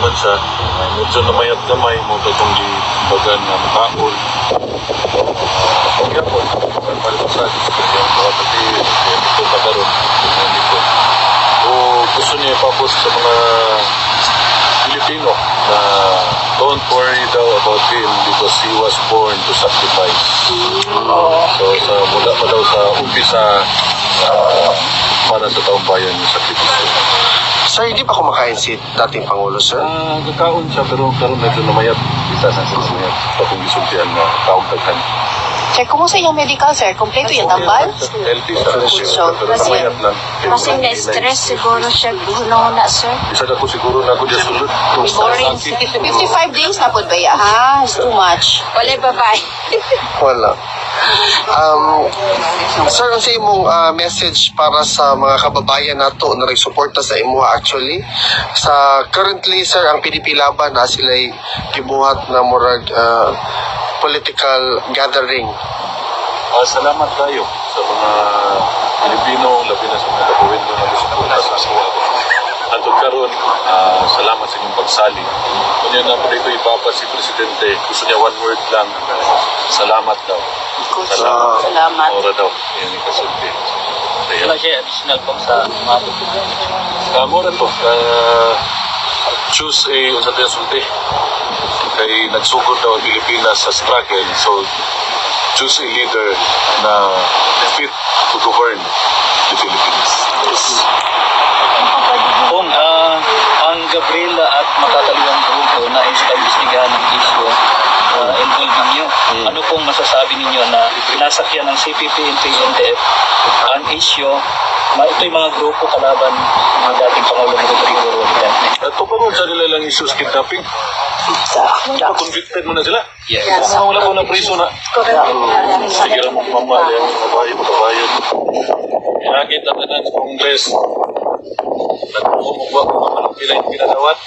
man siya. Medyo namayat gamay mo itong bagan na makaon. Kaya po, para sa yung mga pati ito pagkaroon. O gusto niya ipapos sa mga Pilipino na don't worry daw about him because he was born to sacrifice. So mula pa daw sa umpisa para sa taong bayan yung sakripisyo. Sir, hindi pa kumakain si dating Pangulo, sir? Nagkakaon siya pero karon medyo namayat. Isa sa susunod patong gisultihan na taong taghan. Sir, kumusta yung medical, sir? Kompleto yung tambal? Healthy siya. So, Pero namayat lang. Kasi na-stress siguro siya una siya. Isa na po siguro na ako dyan sulod. Boring. 55 days na po ba ya? It's too much. Wala babae. Wala. Sir, ang sa imong message para sa mga kababayan nato na nagsuporta sa imo actually sa currently, sir, ang PDP laban na sila'y gibuhat na murag political gathering. Salamat tayo sa mga Pilipino, labi na sa mga kapawin na nagsuporta sa mga Antod karon, salamat sa inyong pagsali. Kung yan na po dito ipapa si Presidente, gusto niya one word lang, salamat daw. Salamat. Ora daw, yan yung kasulti. Wala siya additional pang sa mga Mura to, choose unsa tayo sulti. Kay nagsugod daw ang Pilipinas sa struggle, so choose a leader na fit to govern the Philippines. Kung ang Gabriela at makakaliwang grupo na imbestigahan ng issue involved ninyo, ano pong masasabi ninyo na pinasakyan ng CPP, NPA, ang issue, ito'y mga grupo kalaban ng dating Pangulong Rodrigo Duterte? Ito pa rin sa nila lang issues kidnapping. Convicted mo na sila? Yes. Wala po na priso na. Sige lang mo kumamali ang kabayo. Inakit na tanan sa Congress. Nagmumugwa ko naman ang pila yung pinagawat.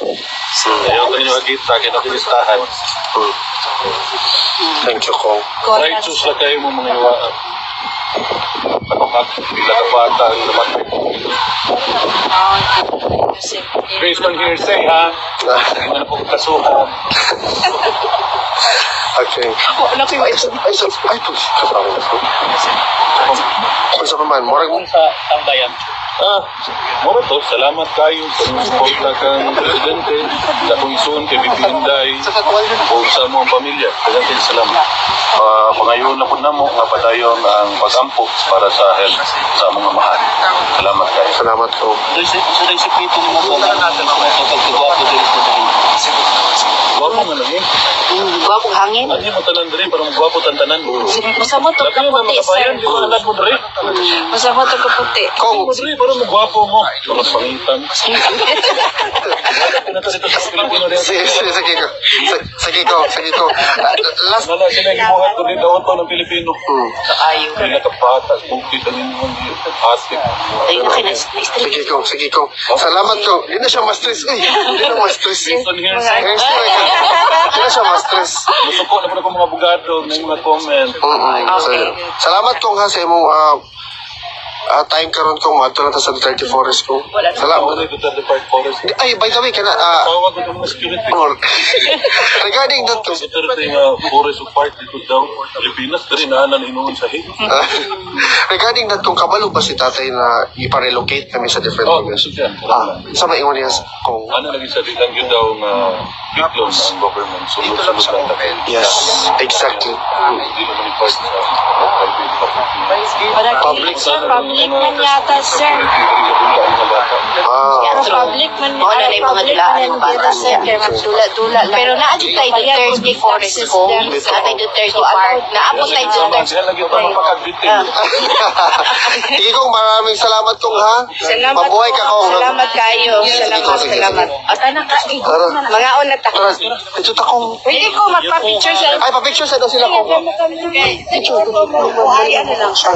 Ayaw ko ninyo agita, kinakilistahan. Thank you, Kong. Righteous na kayo mo mga iwaan. Panukak, pila ka bata ang naman. Based on hearsay, ha? Hindi na po kasuhan. Okay. Wala ko yung Ay, po, kaparin ko. Kung sa paman, morag mo. Kung sa tambayan, Mura to, salamat kayo sa support kang Presidente, sa kong isuon kay Bibi Hinday, o sa mong pamilya. Kaya salamat. Pangayon na po na mo, padayon ang pag-ampo para sa health sa mga mahal. Salamat kayo. Salamat, Kong. sa resipito mo po natin ang pagkagwapo din sa Gwapo nga lang eh. Gwapong hangin. Ano yung matalan rin para magwapo tantanan? Masama to Labi yung kaputi, mga sir. kabayan, di ba alam mo rin? Masama to kaputi. Kong, Mo rin, para magwapo mo. Mga pangitan. Pinatasit sa Pilipino rin. sige ko. Last, Wala sila yung buhat ko din daw pa ng Pilipino. Ayaw. Hindi nakapatas, bukit ang inyong asik. Ayun na kinastreet. sige ko. Salamat, Kong. Hindi na siya ma-stress. Uy, hindi na ma-stress. Based on hearsay, Hindi na siya ma-stress. gusto ko na po na mga abogado na yung mga comment. Salamat, Kong, ha, sa imong time karon kong mato na ta sa Duterte Forest ko. Salamat. Ako na ito the Park Forest. Ay, by the way, Tawag ko ng mga security. regarding that to, Ito rin yung Forest of Park dito daw. Pilipinas, dali na inuun sa hig. regarding that kung kabalo ba si tatay na ipa-relocate kami sa different Oh, provinces? gusto dyan. Sa maingon niya kung Ano lagi sa ditang yun daw nga bitlong ang government. Sunod-sunod lang natin. yes, exactly. Hindi naman yung part sa private Public, Public man yata, sir. Public man. Wala na yung mga dulaan ng bata, sir. Dula-dula lang. Pero naadyo tayo Duterte Forest ko. Naadyo Duterte Park. Naabot tayo Duterte. Sila lagi pa mapakagbitin. Sige kong maraming salamat kong ha. Salamat Mabuhay ka po. kong. Salamat kayo. Salamat, Sige. salamat. At anak ka, mga una ta. Tara, ito ta kong. Pwede ko magpa-picture sa... Ay, pa-picture sa daw sila kong. Picture. Ay, ano lang siya.